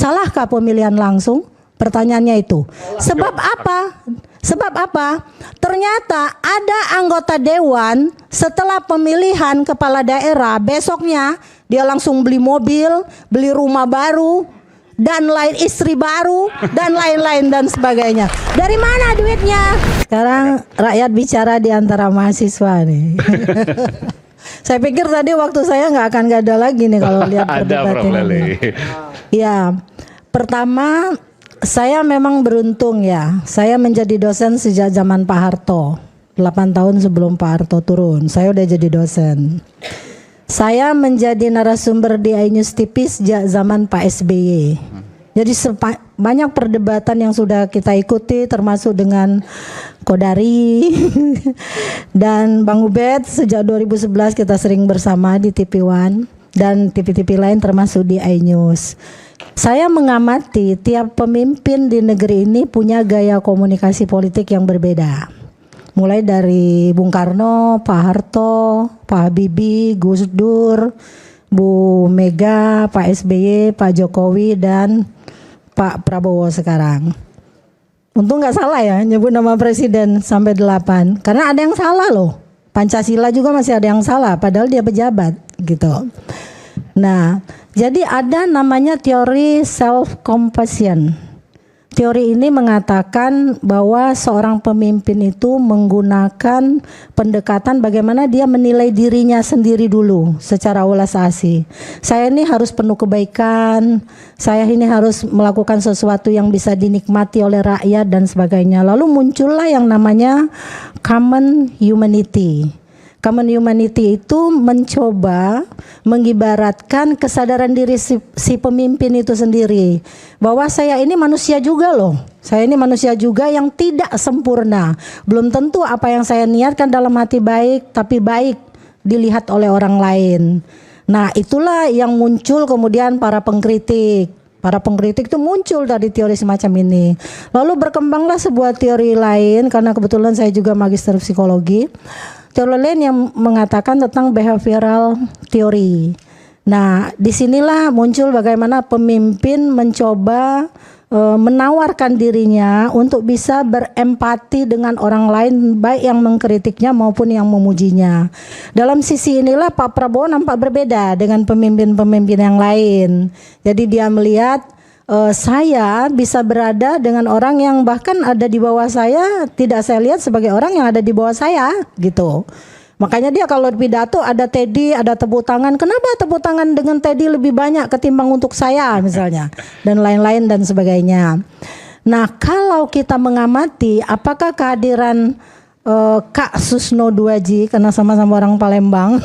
Salahkah pemilihan langsung? Pertanyaannya itu. Sebab apa? Sebab apa? Ternyata ada anggota dewan setelah pemilihan kepala daerah, besoknya dia langsung beli mobil, beli rumah baru, dan lain istri baru, dan lain-lain dan sebagainya. Dari mana duitnya? Sekarang rakyat bicara di antara mahasiswa nih. Saya pikir tadi waktu saya nggak akan ada lagi nih kalau lihat perdebatan ini. Ya, pertama saya memang beruntung ya. Saya menjadi dosen sejak zaman Pak Harto. 8 tahun sebelum Pak Harto turun, saya udah jadi dosen. Saya menjadi narasumber di iNews TV sejak zaman Pak SBY. Jadi banyak perdebatan yang sudah kita ikuti, termasuk dengan Kodari dan Bang Ubed. Sejak 2011 kita sering bersama di TV One dan TV-TV lain termasuk di iNews. Saya mengamati tiap pemimpin di negeri ini punya gaya komunikasi politik yang berbeda. Mulai dari Bung Karno, Pak Harto, Pak Habibie, Gus Dur, Bu Mega, Pak SBY, Pak Jokowi, dan Pak Prabowo sekarang. Untung nggak salah ya nyebut nama presiden sampai 8. Karena ada yang salah loh. Pancasila juga masih ada yang salah padahal dia pejabat gitu. Nah, jadi ada namanya teori self-compassion. Teori ini mengatakan bahwa seorang pemimpin itu menggunakan pendekatan bagaimana dia menilai dirinya sendiri dulu secara ulas asih. Saya ini harus penuh kebaikan, saya ini harus melakukan sesuatu yang bisa dinikmati oleh rakyat dan sebagainya. Lalu muncullah yang namanya common humanity. Common humanity itu mencoba mengibaratkan kesadaran diri si pemimpin itu sendiri. Bahwa saya ini manusia juga loh. Saya ini manusia juga yang tidak sempurna. Belum tentu apa yang saya niatkan dalam hati baik, tapi baik dilihat oleh orang lain. Nah itulah yang muncul kemudian para pengkritik. Para pengkritik itu muncul dari teori semacam ini. Lalu berkembanglah sebuah teori lain, karena kebetulan saya juga magister psikologi. Teori lain yang mengatakan tentang behavioral theory. Nah, disinilah muncul bagaimana pemimpin mencoba menawarkan dirinya untuk bisa berempati dengan orang lain, baik yang mengkritiknya maupun yang memujinya. Dalam sisi inilah Pak Prabowo nampak berbeda dengan pemimpin-pemimpin yang lain. Jadi dia melihat saya bisa berada dengan orang yang bahkan ada di bawah saya, tidak saya lihat sebagai orang yang ada di bawah saya gitu. Makanya dia kalau pidato ada Teddy, ada tepuk tangan. Kenapa tepuk tangan dengan Teddy lebih banyak ketimbang untuk saya misalnya, dan lain-lain dan sebagainya. Nah kalau kita mengamati apakah kehadiran Kak Susno Duaji, karena sama-sama orang Palembang,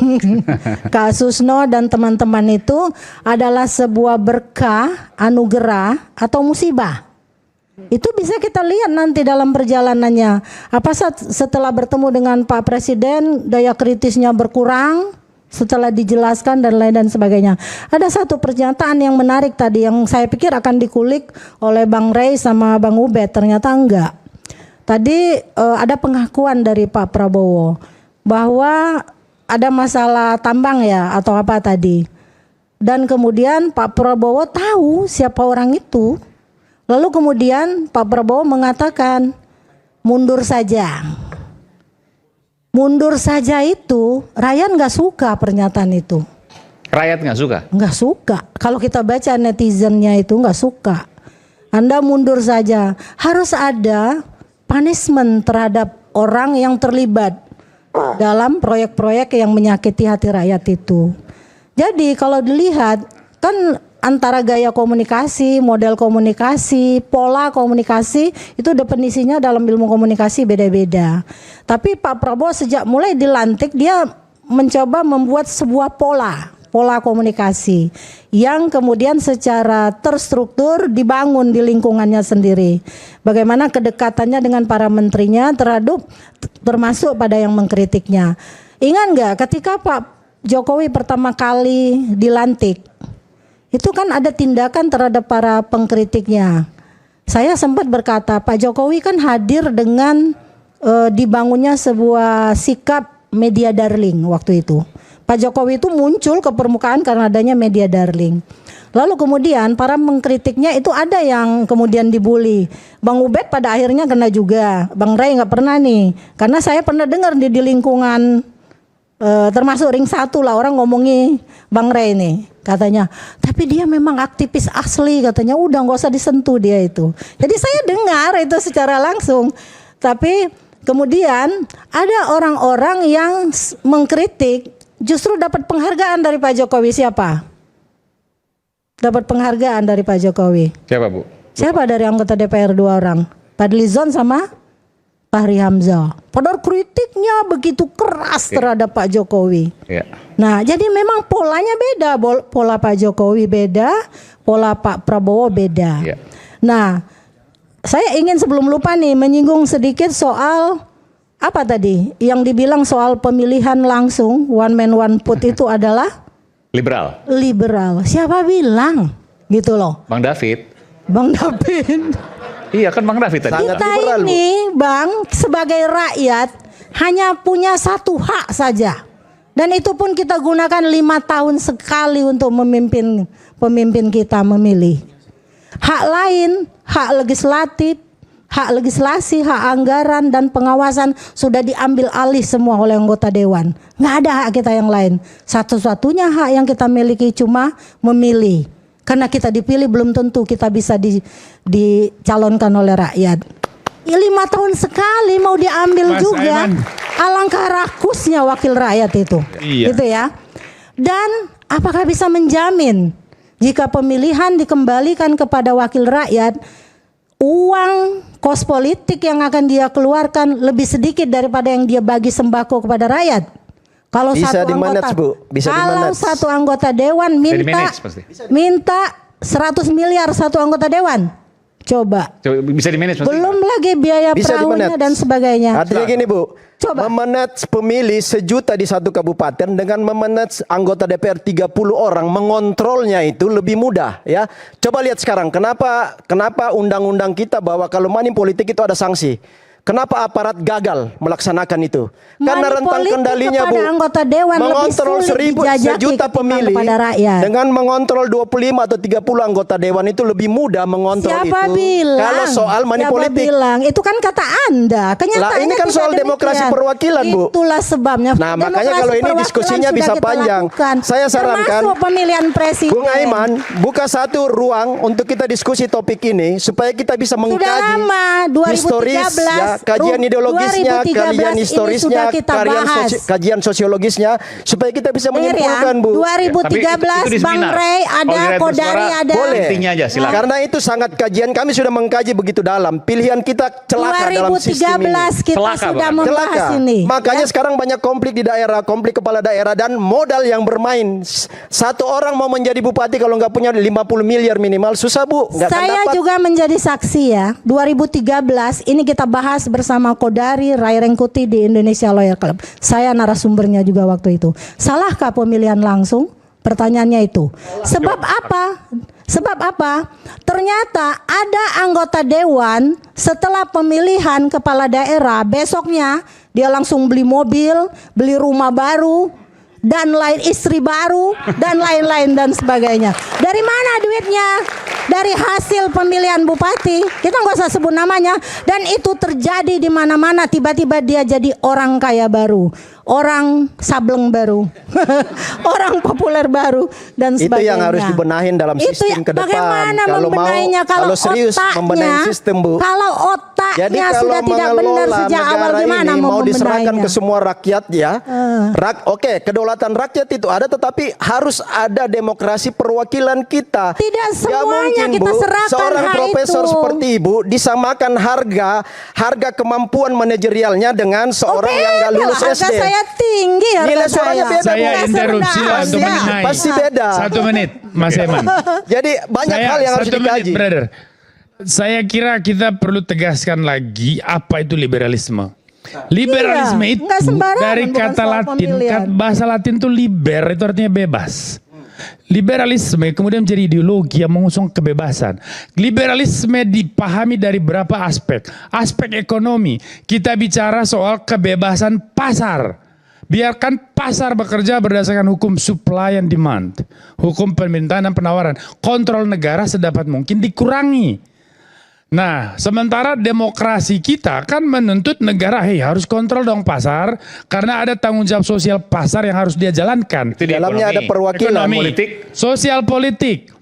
Kak Susno dan teman-teman itu adalah sebuah berkah, anugerah atau musibah. Itu bisa kita lihat nanti dalam perjalanannya. Apa setelah bertemu dengan Pak Presiden daya kritisnya berkurang setelah dijelaskan dan lain dan sebagainya. Ada satu pernyataan yang menarik tadi yang saya pikir akan dikulik oleh Bang Rey sama Bang Ubed, ternyata enggak. Tadi ada pengakuan dari Pak Prabowo bahwa ada masalah tambang ya atau apa tadi. Dan kemudian Pak Prabowo tahu siapa orang itu. Lalu kemudian Pak Prabowo mengatakan mundur saja. Mundur saja itu rakyat nggak suka pernyataan itu. Rakyat nggak suka? Nggak suka. Kalau kita baca netizennya itu nggak suka. Anda mundur saja. Harus ada punishment terhadap orang yang terlibat dalam proyek-proyek yang menyakiti hati rakyat itu. Jadi kalau dilihat kan antara gaya komunikasi, model komunikasi, pola komunikasi itu definisinya dalam ilmu komunikasi beda-beda. Tapi Pak Prabowo sejak mulai dilantik dia mencoba membuat sebuah pola komunikasi yang kemudian secara terstruktur dibangun di lingkungannya sendiri. Bagaimana kedekatannya dengan para menterinya termasuk pada yang mengkritiknya. Ingat nggak ketika Pak Jokowi pertama kali dilantik, itu kan ada tindakan terhadap para pengkritiknya. Saya sempat berkata Pak Jokowi kan hadir dengan dibangunnya sebuah sikap media darling waktu itu. Pak Jokowi itu muncul ke permukaan karena adanya media darling. Lalu kemudian para mengkritiknya itu ada yang kemudian dibully. Bang Ubed pada akhirnya kena juga. Bang Ray nggak pernah nih. Karena saya pernah dengar di lingkungan termasuk ring 1 lah orang ngomongi Bang Ray nih. Katanya, tapi dia memang aktivis asli katanya. Udah nggak usah disentuh dia itu. Jadi saya dengar itu secara langsung. Tapi kemudian ada orang-orang yang mengkritik justru dapat penghargaan dari Pak Jokowi. Siapa? Dapat penghargaan dari Pak Jokowi. Siapa, Bu? Siapa dari anggota DPR 2 orang? Fadlizon sama Fahri Hamzah. Padahal kritiknya begitu keras terhadap Pak Jokowi. Ya. Nah, jadi memang polanya beda. Pola Pak Jokowi beda, pola Pak Prabowo beda. Ya. Nah, saya ingin sebelum lupa nih menyinggung sedikit soal apa tadi? Yang dibilang soal pemilihan langsung, one man one vote itu adalah Liberal. liberal. Siapa bilang? Gitu loh. Bang David. Bang David. Iya kan Bang David tadi. Sangat Kita liberal, Bu. ini Bang sebagai rakyat hanya punya satu hak saja. Dan itu pun kita gunakan 5 tahun sekali untuk memimpin pemimpin kita memilih. Hak lain, hak legislatif, hak legislasi, hak anggaran dan pengawasan sudah diambil alih semua oleh anggota dewan. Nggak ada hak kita yang lain. Satu-satunya hak yang kita miliki cuma memilih. Karena kita dipilih belum tentu kita bisa dicalonkan oleh rakyat. 5 tahun sekali mau diambil Mas juga. Aiman. Alangkah rakusnya wakil rakyat itu. Iya. Gitu ya. Dan apakah bisa menjamin jika pemilihan dikembalikan kepada wakil rakyat, uang kos politik yang akan dia keluarkan lebih sedikit daripada yang dia bagi sembako kepada rakyat? Kalau Bisa satu di-manage, anggota, Bu. Bisa kalau di-manage. satu anggota dewan di-manage pasti. minta 100 miliar satu anggota dewan, coba. Coba, bisa di-manage pasti. Belum lagi biaya Bisa perahunya di-manage. dan sebagainya. Artinya gini, Bu. Coba. Memanage pemilih 1 juta di satu kabupaten dengan memanage anggota DPR 30 orang, mengontrolnya itu lebih mudah ya. Coba lihat sekarang kenapa undang-undang kita bahwa kalau money politik itu ada sanksi. Kenapa aparat gagal melaksanakan itu? Karena Money rentang politik kendalinya, Bu. kepada anggota dewan lebih mengontrol sulit 1 dijajaki juta ketimbang pemilih kepada rakyat. dengan mengontrol 25 atau 30 anggota dewan itu lebih mudah mengontrol Siapa itu. bilang? Kalau soal money Siapa politik. bilang? Itu kan kata Anda. Kenyataannya Lah, ini kan tidak soal demikian. demokrasi perwakilan, Bu. Itulah sebabnya. Nah, makanya Demokrasi kalau ini perwakilan diskusinya sudah bisa kita panjang. lakukan. Saya sarankan, Termasuk pemilihan presiden. Bung Aiman, buka satu ruang untuk kita diskusi topik ini supaya kita bisa Sudah mengkaji lama, 2013, historis, ya, kajian ideologisnya, 2013 kajian ini historisnya, sudah kita bahas. kajian sosiologisnya supaya kita bisa Dengar menyimpulkan, ya, Bu. 2013 Tapi itu di Bang seminar. Ray ada, Kalau di Kodari Suara, ada. Boleh. Intinya aja, silakan. Karena itu sangat kajian kami sudah mengkaji begitu dalam. Pilihan kita celaka dalam sistem ini. 2013 kita Celaka, sudah Bang. membahas ini. Makanya Ya. sekarang banyak konflik di daerah, konflik kepala daerah dan modal yang bermain. Satu orang mau menjadi bupati kalau nggak punya 50 miliar minimal susah, Bu. Nggak akan Saya dapat. juga menjadi saksi ya. 2013 ini kita bahas bersama Kodari Ray Rengkuti di Indonesia Lawyer Club. Saya narasumbernya juga waktu itu. Salahkah pemilihan langsung? Pertanyaannya itu. Sebab apa? Sebab apa? Ternyata ada anggota dewan setelah pemilihan kepala daerah besoknya dia langsung beli mobil, beli rumah baru, dan lain istri baru dan lain-lain dan sebagainya. Dari mana duitnya? Dari hasil pemilihan bupati. Kita nggak usah sebut namanya. Dan itu terjadi di mana-mana. Tiba-tiba dia jadi orang kaya baru, orang sableng baru, orang populer baru dan Itu sebagainya. yang harus dibenahin dalam Itu sistem ke depan. Bagaimana Kalau mau, membenahinya kalau serius membenahi sistem, Bu. Kalau Jadi otaknya kalau sudah tidak benar mengelola sejak awal negara gimana ini mau diserahkan membenahinya? ke semua rakyat ya. Oke, kedaulatan rakyat itu ada, tetapi harus ada demokrasi perwakilan kita. Tidak Nggak semuanya mungkin, kita Bu, serahkan seorang hak profesor itu. seperti Ibu disamakan harga kemampuan manajerialnya dengan seorang yang nggak Beda lah, lulus harga SD. saya tinggi harga Nilai suaranya saya. beda, Saya Nggak interupsi serendah lah untuk Anda. mengenai. Pasti beda. 1 menit, Mas Eman. Jadi banyak hal yang harus 1 menit, dikaji. brother. Saya kira kita perlu tegaskan lagi apa itu liberalisme. Liberalisme Iya, itu nggak sembarangan, dari bukan kata soal Latin, pemilihan. bahasa Latin itu liber, itu artinya bebas. Liberalisme kemudian menjadi ideologi yang mengusung kebebasan. Liberalisme dipahami dari berapa aspek. Aspek ekonomi, kita bicara soal kebebasan pasar. Biarkan pasar bekerja berdasarkan hukum supply and demand. Hukum permintaan dan penawaran. Kontrol negara sedapat mungkin dikurangi. Nah, sementara demokrasi kita kan menuntut negara, hei harus kontrol dong pasar, karena ada tanggung jawab sosial pasar yang harus dia jalankan. Itu di Dalamnya ekonomi. ada perwakilan. Ekonomi, politik. sosial politik.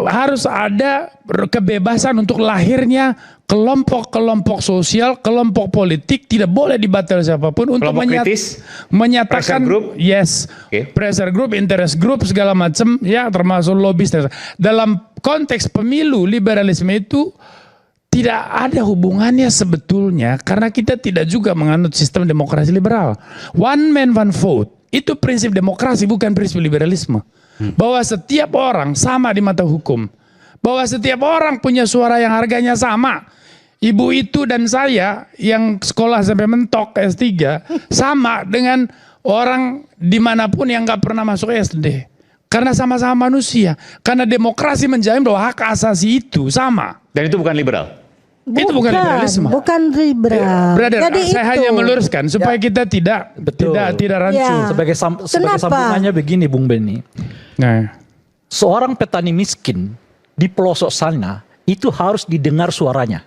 Harus ada kebebasan untuk lahirnya kelompok-kelompok sosial, kelompok politik, tidak boleh dibatal siapapun untuk Kelompok kritis, menyatakan pressure group. yes, Oke. pressure group, interest group segala macam, ya termasuk lobis. Dalam konteks pemilu, liberalisme itu tidak ada hubungannya sebetulnya karena kita tidak juga menganut sistem demokrasi liberal. One man one vote itu prinsip demokrasi, bukan prinsip liberalisme. Bahwa setiap orang sama di mata hukum. Bahwa setiap orang punya suara yang harganya sama. Ibu itu dan saya yang sekolah sampai mentok S3 sama dengan orang dimanapun yang gak pernah masuk SD. Karena sama-sama manusia. Karena demokrasi menjamin bahwa hak asasi itu sama. Dan itu bukan liberal. Itu bukan liberalisme. Bukan liberal. Brother, Jadi saya itu. hanya meluruskan supaya kita tidak rancu. Ya. Sebagai Kenapa? sambungannya begini, Bung Beni. Nah, Seorang petani miskin di pelosok sana itu harus didengar suaranya.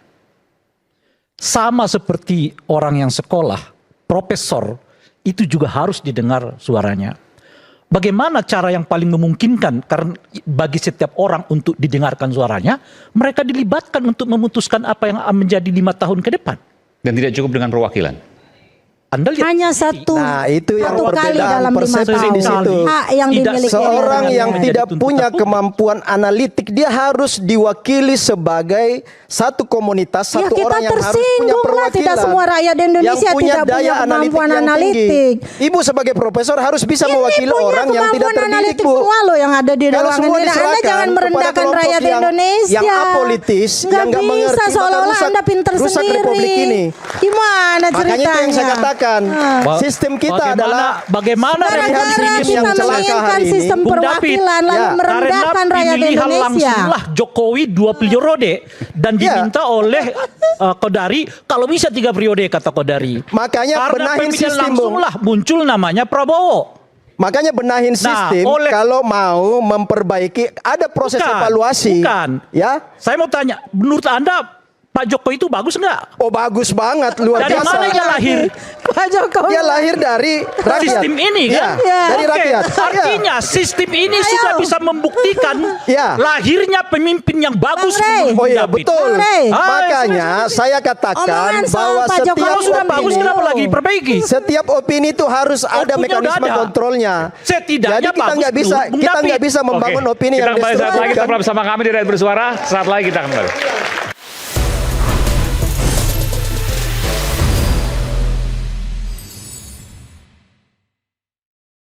Sama seperti orang yang sekolah, profesor, itu juga harus didengar suaranya. Bagaimana cara yang paling memungkinkan karena bagi setiap orang untuk didengarkan suaranya, mereka dilibatkan untuk memutuskan apa yang menjadi 5 tahun ke depan. Dan tidak cukup dengan perwakilan. Anda lihat Hanya satu, Nah, itu yang satu kali perbedaan dalam 5 persepsi tahun. di situ. Hak yang Tidak dimiliki Seorang oleh yang rakyat. tidak Menjadi punya tuntutan publik. kemampuan analitik, dia harus diwakili sebagai satu komunitas, Ya, satu kita orang yang harus punya tersinggung lah, perwakilan. tidak semua rakyat Indonesia yang punya tidak punya daya kemampuan yang analitik. tinggi. Ibu sebagai profesor harus bisa Ini mewakili punya orang yang tidak kemampuan terdidik, analitik Bu. semua loh yang ada di Kalau ruangan semua ini. Anda diserahkan jangan kepada merendahkan kelompok rakyat yang Indonesia. apolitis, yang nggak mengerti, bisa maka seolah-olah rusak- Anda pinter rusak sendiri. Republik ini. Gimana ceritanya? Makanya itu yang saya katakan. Ah. Sistem kita adalah bagaimana Gara-gara sistem kita yang celaka menginginkan hari ini. sistem Bung David, perwakilan lalu ya, merendahkan rakyat pemilihan Indonesia. langsunglah Jokowi 2 periode dan Ya. diminta oleh Kodari kalau bisa 3 periode kata Kodari. Makanya Karena benahin pemilihan sistem, Bung. langsunglah muncul namanya Prabowo. Makanya benahin sistem kalau mau memperbaiki ada proses evaluasi. Bukan. Ya. Saya mau tanya, menurut Anda Pak Jokowi itu bagus nggak? Oh bagus banget, luar Dari biasa. mana dia lahir? Pak Jokowi. Dia lahir dari rakyat. Sistem ini kan? Iya, dari Oke, rakyat. artinya sistem ini sudah bisa membuktikan Ya. lahirnya pemimpin yang bagus. Bang Rey. menurut Oh iya David. betul. Bang Rey. Makanya saya katakan Omongan soal bahwa Pak Jokowi setiap Kalau sudah bagus opini, kenapa lagi perbaiki? setiap opini itu harus ada Outputnya mekanisme udah ada. kontrolnya. Setidaknya Jadi kita bagus nggak bisa dulu, Bung kita David. nggak bisa membangun Oke. opini Kita yang kembali saat lagi, destruktif. tetap bersama kami di Rakyat Bersuara. Saat lagi kita kembali.